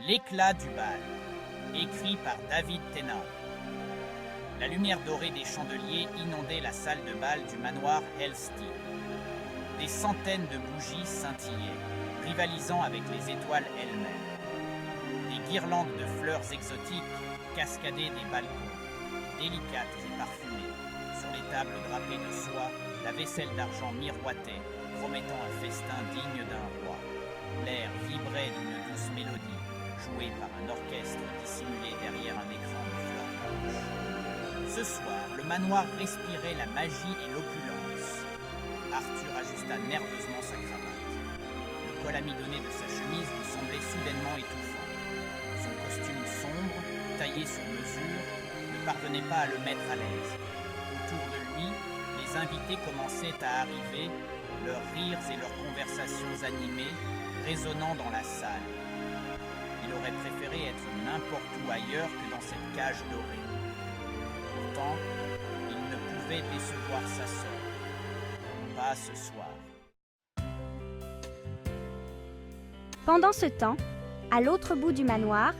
L'éclat du bal, écrit par David Tennant. La lumière dorée des chandeliers inondait la salle de bal du manoir Helstey. Des centaines de bougies scintillaient, rivalisant avec les étoiles elles-mêmes. Des guirlandes de fleurs exotiques cascadaient des balcons, délicates et parfumées. Sur les tables drapées de soie, la vaisselle d'argent miroitait, promettant un festin digne d'un roi. L'air vibrait d'une douce mélodie, jouée par un orchestre dissimulé derrière un écran de fleurs blanches. Ce soir, le manoir respirait la magie et l'opulence. Arthur ajusta nerveusement sa cravate. Le col amidonné de sa chemise lui semblait soudainement étouffant. Son costume sombre, taillé sur mesure, ne parvenait pas à le mettre à l'aise. Autour de lui, les invités commençaient à arriver, leurs rires et leurs conversations animées résonnant dans la salle. Il aurait préféré être n'importe où ailleurs que dans cette cage dorée. Pourtant, il ne pouvait décevoir sa sœur. Pas ce soir. Pendant ce temps, à l'autre bout du manoir,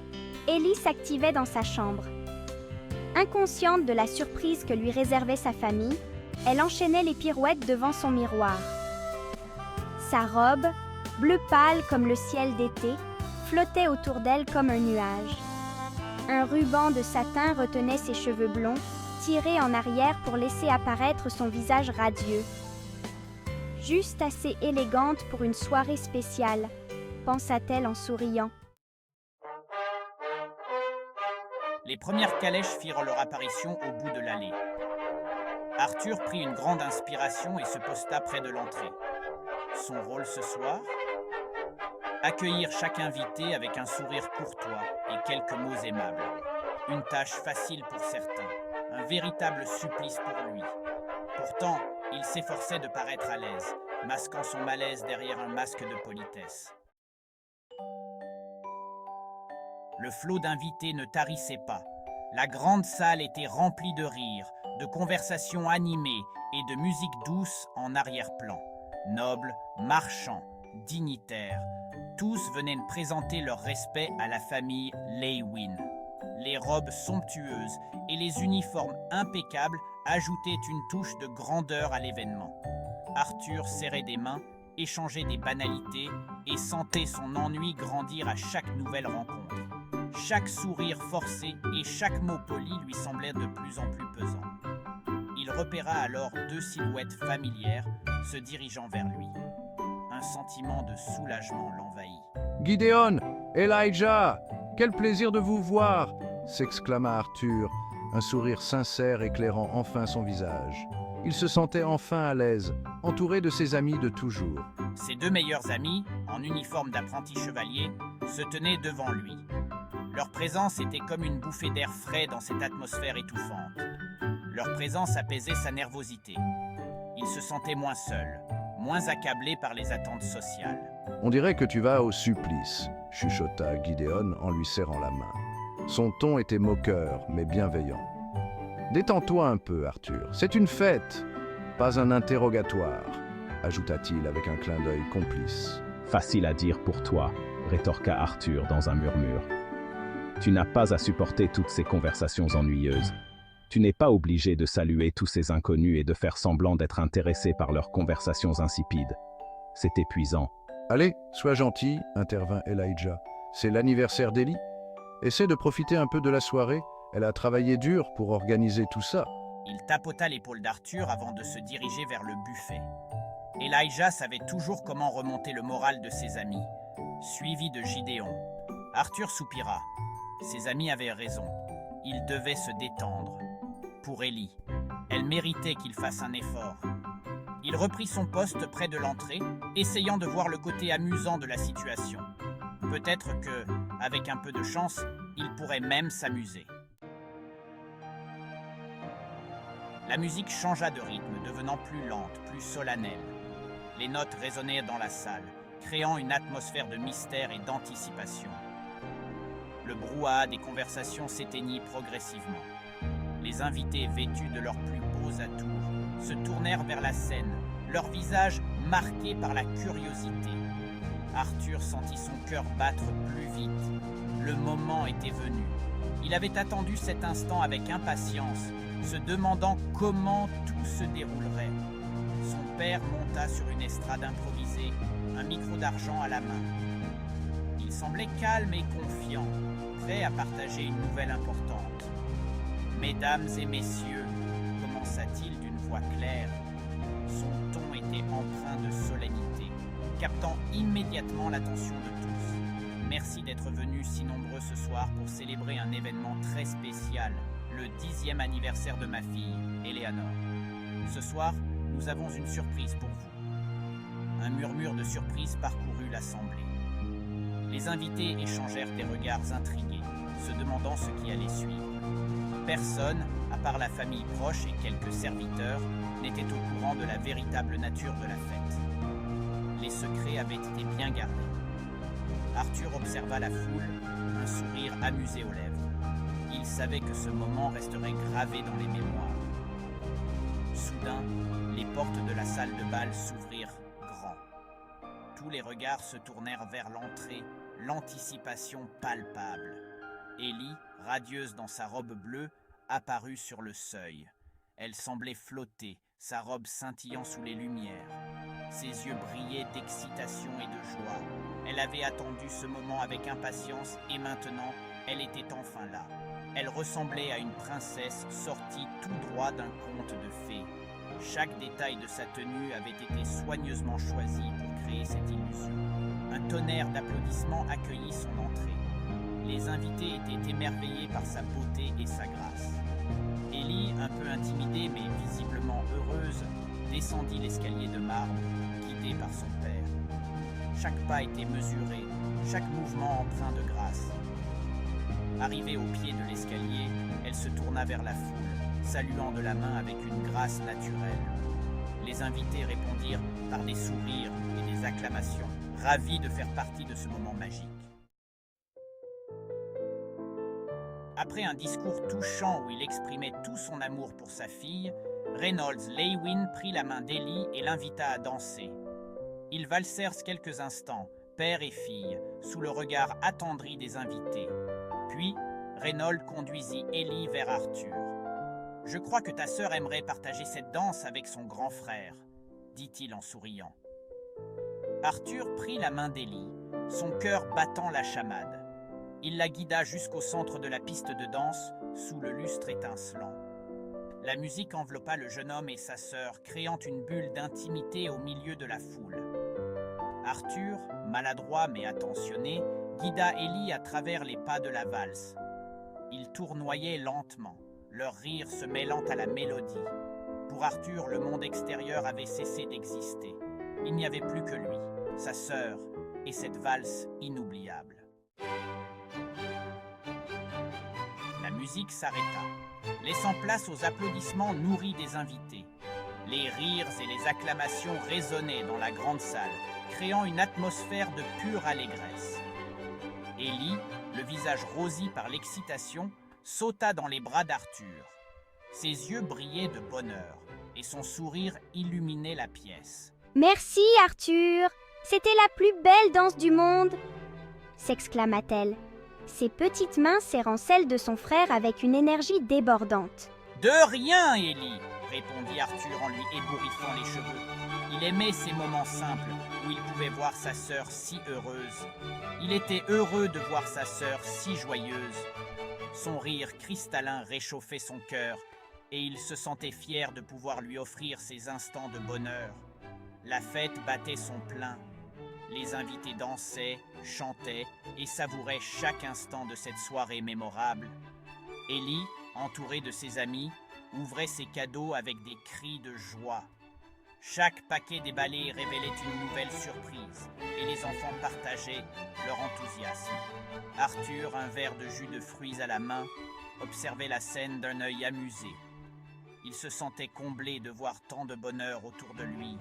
Ellie s'activait dans sa chambre. Inconsciente de la surprise que lui réservait sa famille, elle enchaînait les pirouettes devant son miroir. Sa robe, bleu pâle comme le ciel d'été, flottait autour d'elle comme un nuage. Un ruban de satin retenait ses cheveux blonds, tirés en arrière pour laisser apparaître son visage radieux. Juste assez élégante pour une soirée spéciale, pensa-t-elle en souriant. Les premières calèches firent leur apparition au bout de l'allée. Arthur prit une grande inspiration et se posta près de l'entrée. Son rôle ce soir ? Accueillir chaque invité avec un sourire courtois et quelques mots aimables. Une tâche facile pour certains, un véritable supplice pour lui. Pourtant, il s'efforçait de paraître à l'aise, masquant son malaise derrière un masque de politesse. Le flot d'invités ne tarissait pas. La grande salle était remplie de rires, de conversations animées et de musique douce en arrière-plan. Nobles, marchands, dignitaires, tous venaient présenter leur respect à la famille Leywin. Les robes somptueuses et les uniformes impeccables ajoutaient une touche de grandeur à l'événement. Arthur serrait des mains, échangeait des banalités et sentait son ennui grandir à chaque nouvelle rencontre. Chaque sourire forcé et chaque mot poli lui semblait de plus en plus pesant. Il repéra alors deux silhouettes familières se dirigeant vers lui. Un sentiment de soulagement l'envahit. « Gideon, Elijah, quel plaisir de vous voir !» s'exclama Arthur, un sourire sincère éclairant enfin son visage. Il se sentait enfin à l'aise, entouré de ses amis de toujours. Ses deux meilleurs amis, en uniforme d'apprenti chevalier, se tenaient devant lui. Leur présence était comme une bouffée d'air frais dans cette atmosphère étouffante. Leur présence apaisait sa nervosité. Il se sentait moins seul, moins accablé par les attentes sociales. « On dirait que tu vas au supplice », chuchota Gideon en lui serrant la main. Son ton était moqueur, mais bienveillant. « Détends-toi un peu, Arthur. C'est une fête, pas un interrogatoire », ajouta-t-il avec un clin d'œil complice. « Facile à dire pour toi », rétorqua Arthur dans un murmure. « Tu n'as pas à supporter toutes ces conversations ennuyeuses. Tu n'es pas obligé de saluer tous ces inconnus et de faire semblant d'être intéressé par leurs conversations insipides. C'est épuisant. »« Allez, sois gentil, » intervint Elijah. « C'est l'anniversaire d'Ellie. Essaie de profiter un peu de la soirée. Elle a travaillé dur pour organiser tout ça. » Il tapota l'épaule d'Arthur avant de se diriger vers le buffet. Elijah savait toujours comment remonter le moral de ses amis, suivi de Gideon. Arthur soupira. Ses amis avaient raison. Il devait se détendre. Pour Ellie, elle méritait qu'il fasse un effort. Il reprit son poste près de l'entrée, essayant de voir le côté amusant de la situation. Peut-être que, avec un peu de chance, il pourrait même s'amuser. La musique changea de rythme, devenant plus lente, plus solennelle. Les notes résonnaient dans la salle, créant une atmosphère de mystère et d'anticipation. Le brouhaha des conversations s'éteignit progressivement. Les invités, vêtus de leurs plus beaux atours, se tournèrent vers la scène, leurs visages marqués par la curiosité. Arthur sentit son cœur battre plus vite. Le moment était venu. Il avait attendu cet instant avec impatience, se demandant comment tout se déroulerait. Son père monta sur une estrade improvisée, un micro d'argent à la main. Il semblait calme et confiant, prêt à partager une nouvelle importante. « Mesdames et messieurs », commença-t-il d'une voix claire. Son ton était empreint de solennité, captant immédiatement l'attention de tous. Merci d'être venus si nombreux ce soir pour célébrer un événement très spécial, le 10e anniversaire de ma fille, Eleanor. Ce soir, nous avons une surprise pour vous. Un murmure de surprise parcourut l'assemblée. Les invités échangèrent des regards intrigués, se demandant ce qui allait suivre. Personne, à part la famille proche et quelques serviteurs, n'était au courant de la véritable nature de la fête. Les secrets avaient été bien gardés. Arthur observa la foule, un sourire amusé aux lèvres. Il savait que ce moment resterait gravé dans les mémoires. Soudain, les portes de la salle de bal s'ouvrirent grand. Tous les regards se tournèrent vers l'entrée, l'anticipation palpable. Ellie, radieuse dans sa robe bleue, apparut sur le seuil. Elle semblait flotter, sa robe scintillant sous les lumières. Ses yeux brillaient d'excitation et de joie. Elle avait attendu ce moment avec impatience et maintenant, elle était enfin là. Elle ressemblait à une princesse sortie tout droit d'un conte de fées. Chaque détail de sa tenue avait été soigneusement choisi pour créer cette illusion. Un tonnerre d'applaudissements accueillit son entrée. Les invités étaient émerveillés par sa beauté et sa grâce. Ellie, un peu intimidée mais visiblement heureuse, descendit l'escalier de marbre, guidée par son père. Chaque pas était mesuré, chaque mouvement empreint de grâce. Arrivée au pied de l'escalier, elle se tourna vers la foule, saluant de la main avec une grâce naturelle. Les invités répondirent par des sourires et des acclamations, ravis de faire partie de ce moment magique. Après un discours touchant où il exprimait tout son amour pour sa fille, Reynolds Lewin prit la main d'Ellie et l'invita à danser. Ils valsèrent quelques instants, père et fille, sous le regard attendri des invités. Puis, Reynolds conduisit Ellie vers Arthur. « Je crois que ta sœur aimerait partager cette danse avec son grand frère, » dit-il en souriant. Arthur prit la main d'Ellie, son cœur battant la chamade. Il la guida jusqu'au centre de la piste de danse, sous le lustre étincelant. La musique enveloppa le jeune homme et sa sœur, créant une bulle d'intimité au milieu de la foule. Arthur, maladroit mais attentionné, guida Ellie à travers les pas de la valse. Ils tournoyaient lentement, leur rire se mêlant à la mélodie. Pour Arthur, le monde extérieur avait cessé d'exister. Il n'y avait plus que lui, sa sœur et cette valse inoubliable. La musique s'arrêta, laissant place aux applaudissements nourris des invités. Les rires et les acclamations résonnaient dans la grande salle, créant une atmosphère de pure allégresse. Ellie, le visage rosi par l'excitation, sauta dans les bras d'Arthur. Ses yeux brillaient de bonheur et son sourire illuminait la pièce. « Merci, Arthur! C'était la plus belle danse du monde !» s'exclama-t-elle, ses petites mains serrant celles de son frère avec une énergie débordante. « De rien, Ellie !» répondit Arthur en lui ébouriffant les cheveux. Il aimait ces moments simples où il pouvait voir sa sœur si heureuse. Il était heureux de voir sa sœur si joyeuse. Son rire cristallin réchauffait son cœur et il se sentait fier de pouvoir lui offrir ces instants de bonheur. La fête battait son plein. Les invités dansaient, chantaient et savouraient chaque instant de cette soirée mémorable. Ellie, entourée de ses amis, ouvrait ses cadeaux avec des cris de joie. Chaque paquet déballé révélait une nouvelle surprise et les enfants partageaient leur enthousiasme. Arthur, un verre de jus de fruits à la main, observait la scène d'un œil amusé. Il se sentait comblé de voir tant de bonheur autour de lui.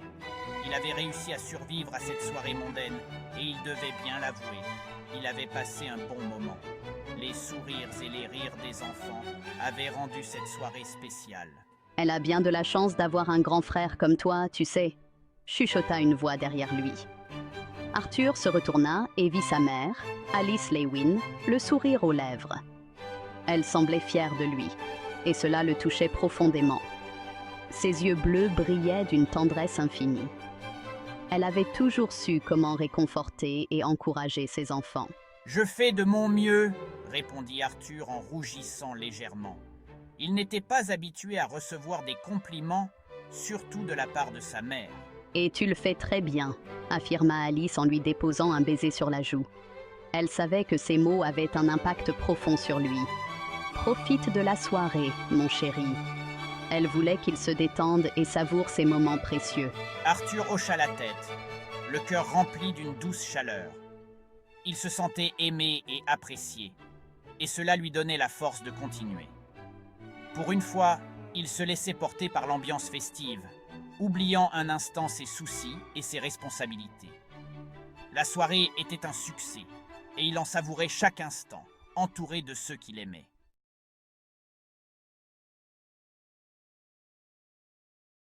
Il avait réussi à survivre à cette soirée mondaine et il devait bien l'avouer. Il avait passé un bon moment. Les sourires et les rires des enfants avaient rendu cette soirée spéciale. Elle a bien de la chance d'avoir un grand frère comme toi, tu sais, chuchota une voix derrière lui. Arthur se retourna et vit sa mère, Alice Lewin, le sourire aux lèvres. Elle semblait fière de lui, et cela le touchait profondément. Ses yeux bleus brillaient d'une tendresse infinie. Elle avait toujours su comment réconforter et encourager ses enfants. « Je fais de mon mieux », répondit Arthur en rougissant légèrement. Il n'était pas habitué à recevoir des compliments, surtout de la part de sa mère. « Et tu le fais très bien », affirma Alice en lui déposant un baiser sur la joue. Elle savait que ces mots avaient un impact profond sur lui. « Profite de la soirée, mon chéri. » Elle voulait qu'il se détende et savoure ces moments précieux. Arthur hocha la tête, le cœur rempli d'une douce chaleur. Il se sentait aimé et apprécié, et cela lui donnait la force de continuer. Pour une fois, il se laissait porter par l'ambiance festive, oubliant un instant ses soucis et ses responsabilités. La soirée était un succès, et il en savourait chaque instant, entouré de ceux qu'il aimait.